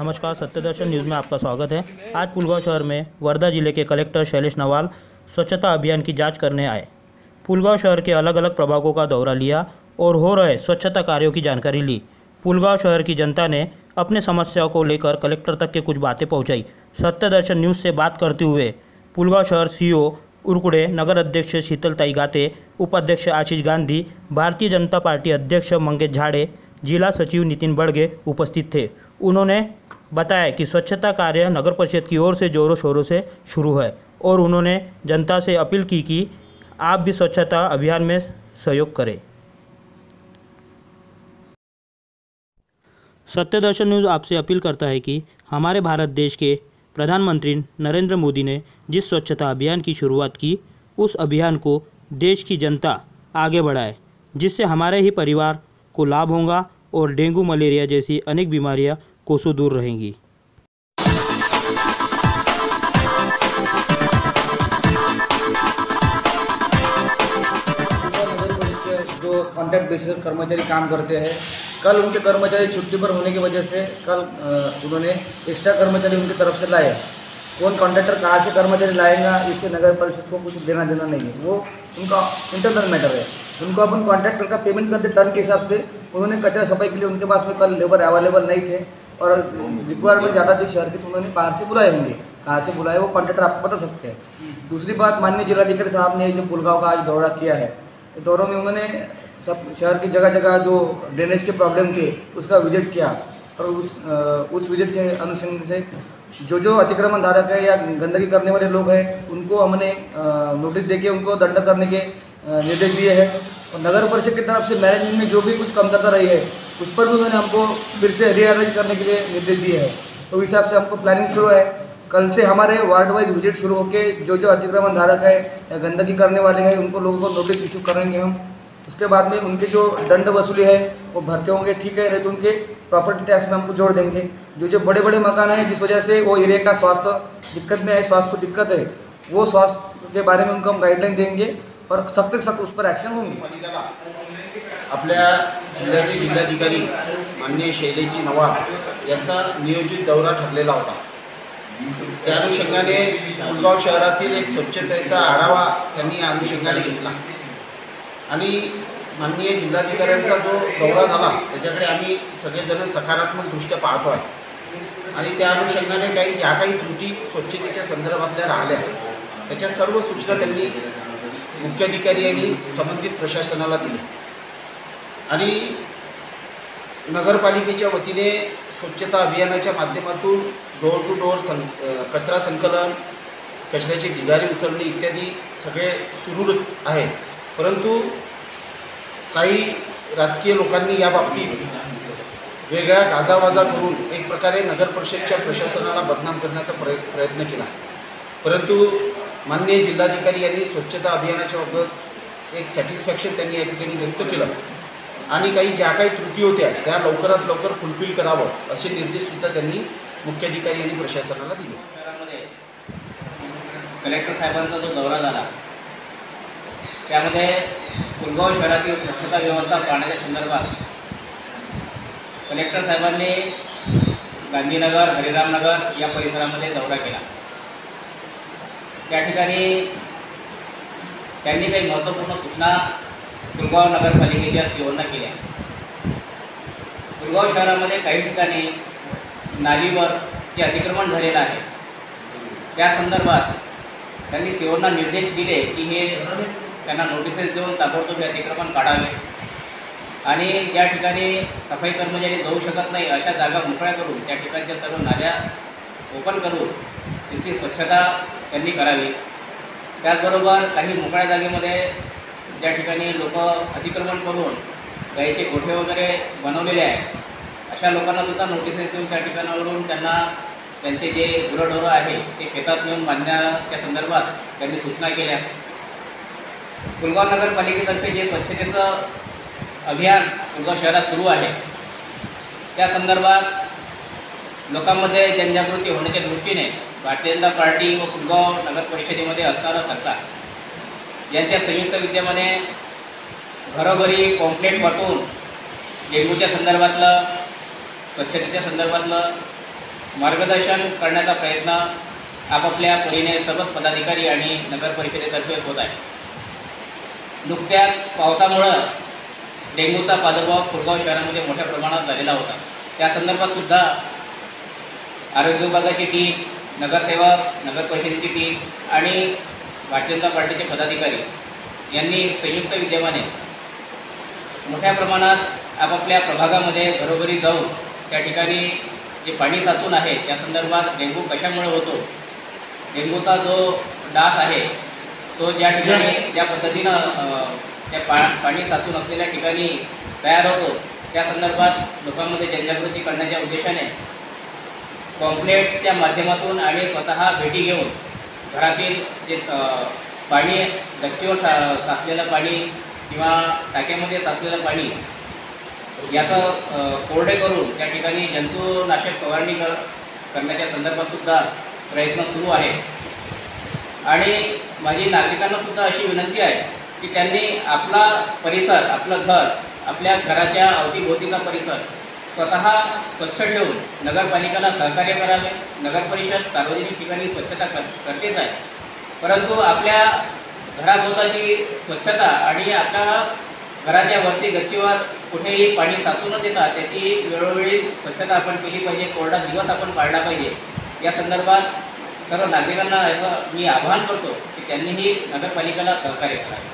नमस्कार, सत्यदर्शन न्यूज़ में आपका स्वागत है। आज पुलगांव शहर में वर्धा जिले के कलेक्टर शैलेश नवाल स्वच्छता अभियान की जांच करने आए। पुलगांव शहर के अलग अलग प्रभागों का दौरा लिया और हो रहे स्वच्छता कार्यों की जानकारी ली। पुलगांव शहर की जनता ने अपने समस्याओं को लेकर कलेक्टर तक के कुछ बातें पहुँचाई। सत्यदर्शन न्यूज़ से बात करते हुए पुलगांव शहर सीओ उरकुड़े, नगर अध्यक्ष शीतलताई गाते, उपाध्यक्ष आशीष गांधी, भारतीय जनता पार्टी अध्यक्ष मंगेश झाड़े, जिला सचिव नितिन बड़गे उपस्थित थे। उन्होंने बताया कि स्वच्छता कार्य नगर परिषद की ओर से जोरों शोरों से शुरू है और उन्होंने जनता से अपील की कि आप भी स्वच्छता अभियान में सहयोग करें। सत्यदर्शन न्यूज़ आपसे अपील करता है कि हमारे भारत देश के प्रधानमंत्री नरेंद्र मोदी ने जिस स्वच्छता अभियान की शुरुआत की, उस अभियान को देश की जनता आगे बढ़ाए, जिससे हमारे ही परिवार को लाभ होगा और डेंगू मलेरिया जैसी अनेक बीमारियां कोसों दूर रहेंगी। जो कॉन्ट्रैक्ट बेसिस पर कर्मचारी काम करते हैं, कल उनके कर्मचारी छुट्टी पर होने की वजह से कल उन्होंने एक्स्ट्रा कर्मचारी उनकी तरफ से लाए। कौन कॉन्ट्रैक्टर कहाँ से कर्मचारी लाएगा, इससे नगर परिषद को कुछ देना नहीं है, वो उनका इंटरनल मैटर है। उनको अपन कॉन्ट्रैक्टर का पेमेंट करते टन के हिसाब से। उन्होंने कचरा सफाई के लिए उनके पास में कल लेबर अवेलेबल नहीं थे और रिक्वायरमेंट ज़्यादा थी शहर की, तो उन्होंने बाहर से बुलाए होंगे। कहाँ से बुलाए वो कॉन्ट्रैक्टर आपको बता सकते हैं। दूसरी बात, माननीय जिलाधिकारी साहब ने जो पुलगांव का आज दौरा किया है, दौरों में उन्होंने सब शहर की जगह जगह जो ड्रेनेज के प्रॉब्लम थे उसका विजिट किया और उस विजिट के अनुसंधान से जो अतिक्रमण धारक है या गंदगी करने वाले लोग हैं उनको हमने नोटिस देके उनको दंड करने के निर्देश दिए हैं। और नगर परिषद की तरफ से मैनेजमेंट में जो भी कुछ कमतरता रही है उस पर भी उन्होंने हमको फिर से रीअरेंज करने के लिए निर्देश दिए हैं। तो इस हिसाब से हमको प्लानिंग शुरू है। कल से हमारे वार्ड वाइज विजिट शुरू होकर जो अतिक्रमण धारक है या गंदगी करने वाले हैं उनको लोगों को नोटिस इशू करेंगे हम। उसके बाद में उनके जो दंड वसूली है वो भरते होंगे, ठीक है, नहीं तो उनके प्रॉपर्टी टैक्स में हमको जोड़ देंगे। जो बड़े बड़े मकान हैं जिस वजह से वो एरिया का स्वास्थ्य दिक्कत में है, स्वास्थ्य को दिक्कत है, वो स्वास्थ्य के बारे में उनको हम गाइडलाइन देंगे और सख्त से सख्त उस पर ॲक्शन होंगे। आपल्या जिल्ह्याचे जिल्हाधिकारी माननीय शैलेशजी नवाल यांचा नियोजित दौरा ठरलेला होता। त्या अनुषंगाने पुलगांव शहरातील एक स्वच्छतेचा आढावा त्यांनी या अनुषंगाने घेतला आणि माननीय जिल्हाधिकाऱ्यांचा जो दौरा झाला त्याच्याकडे आम्ही सगळेजण सकारात्मकदृष्ट्या पाहतो आहे आणि त्या अनुषंगाने ज्या काही त्रुटी स्वच्छतेच्या संदर्भातल्या राहिल्या त्याच्या सर्व सूचना त्यांनी मुख्याधिकारी यांनी संबंधित प्रशासनाला दिली आणि नगरपालिकेच्या वतीने स्वच्छता अभियानाच्या माध्यमातून डोर टू डोर कचरा संकलन, कचऱ्याची ढिगारी उचलणे इत्यादी सगळे सुरू आहे। परंतु काही राजकीय लोकांनी या बाबतीत वेगळ्या गाजावाजा करून एक प्रकारे नगर परिषदच्या प्रशासनाला बदनाम करण्याचा प्रयत्न केला। परंतु माननीय जिल्हाधिकारी यांनी स्वच्छता अभियानाच्या बाबत एक सॅटिस्फॅक्शन त्यांनी या ठिकाणी व्यक्त केलं आणि ज्या काही त्रुटी होत्या त्या लवकरात लवकर फुलफिल करावं असे निर्देशसुद्धा त्यांनी मुख्याधिकारी आणि प्रशासनाला दिले। शहरामध्ये कलेक्टर साहेबांचा जो दौरा झाला त्यामध्ये पुलगांव शहरातील स्वच्छता व्यवस्था पाहण्याच्या संदर्भात कलेक्टर साहेबांनी गांधीनगर, हरिरामनगर या परिसरामध्ये दौरा केला। त्या ठिकाणी त्यांनी काही महत्त्वपूर्ण सूचना पुलगांव नगरपालिकेच्या सीओना केल्या। पुलगांव शहरामध्ये काही ठिकाणी नालीवर जे अतिक्रमण झालेलं आहे त्या संदर्भात त्यांनी सीओना निर्देश दिले की हे त्यांना नोटिसेस देऊन ताबडतोब हे अतिक्रमण काढावे आणि ज्या ठिकाणी सफाई कर्मचारी जाऊ शकत नाही अशा जागा मोकळ्या करून त्या ठिकाणच्या सर्व नाल्या ओपन करून तिथली स्वच्छता त्यांनी करावी। त्याचबरोबर काही मोकळ्या जागेमध्ये ज्या ठिकाणी लोक अतिक्रमण करून गाईचे गोठे वगैरे बनवलेले आहेत अशा लोकांनासुद्धा नोटिसेस देऊन त्या ठिकाणावरून त्यांना त्यांचे जे गुरंढोरं आहे ते शेतात नेऊन बांधण्याच्या संदर्भात त्यांनी सूचना केल्या। पुलगांव नगरपालिकेतर्फे जे स्वच्छतेचं अभियान पुलगांव शहरात सुरू आहे त्या संदर्भात लोकांमध्ये जनजागृती होण्याच्या दृष्टीने भारतीय जनता पार्टी व पुलगांव नगर परिषदेमध्ये असणारं सरकार यांच्या संयुक्त विद्यमाने घरोघरी पॉम्पलेट वाटून डेंग्यूच्या संदर्भातलं, स्वच्छतेच्या संदर्भातलं मार्गदर्शन करण्याचा प्रयत्न आपापल्या परीने सर्वच पदाधिकारी आणि नगर परिषदेतर्फे होत आहे. नुकत्याच पावसामुळं डेंग्यूचा प्रादुर्भाव फुलगाव शहरामध्ये मोठ्या प्रमाणात झालेला होता. त्या संदर्भात सुद्धा आरोग्य विभागाची टीम, नगरसेवक, नगर परिषदेची टीम आणि भारतीय जनता पार्टीचे पदाधिकारी यांनी संयुक्त विद्यमाने मोठ्या प्रमाणात आपापल्या प्रभागामध्ये घरोघरी जाऊन त्या ठिकाणी जे पाणी साचून आहे त्या संदर्भात डेंग्यू कशामुळे होतो, डेंग्यूचा जो डास आहे तो ज्या ठिकाणी ज्या पद्धतीनं त्या पाणी साचून असलेल्या ठिकाणी तयार होतो त्या संदर्भात लोकांमध्ये जनजागृती करण्याच्या उद्देशाने पॉम्पलेटच्या माध्यमातून आणि स्वतः भेटी घेऊन घरातील जे पाणी गच्चीवर साचलेलं पाणी किंवा टाक्यामध्ये साचलेलं पाणी याचं कोरडे करून त्या ठिकाणी जंतुनाशक फवारणी करण्याच्या संदर्भातसुद्धा प्रयत्न सुरू आहे. आणि माझी नागरिकांनासुद्धा अशी विनंती आहे की त्यांनी आपला परिसर, आपलं घर, आपल्या घराच्या अवतीभोवतीचा परिसर स्वतः स्वच्छ ठेवून नगरपालिकेला सहकार्य करावे. नगर परिषद सार्वजनिक ठिकाणी स्वच्छता करतेच आहे, परंतु आपल्या घराभोवताची स्वच्छता आणि आपल्या घराच्या वरती गच्चीवर कुठेही पाणी साचू न देता त्याची वेळोवेळी स्वच्छता आपण केली पाहिजे, कोरडा दिवस आपण पाळला पाहिजे. या संदर्भात सर्व नागरिकांना मी आवाहन करतो की त्यांनीही नगरपालिकेला सहकार्य करावे.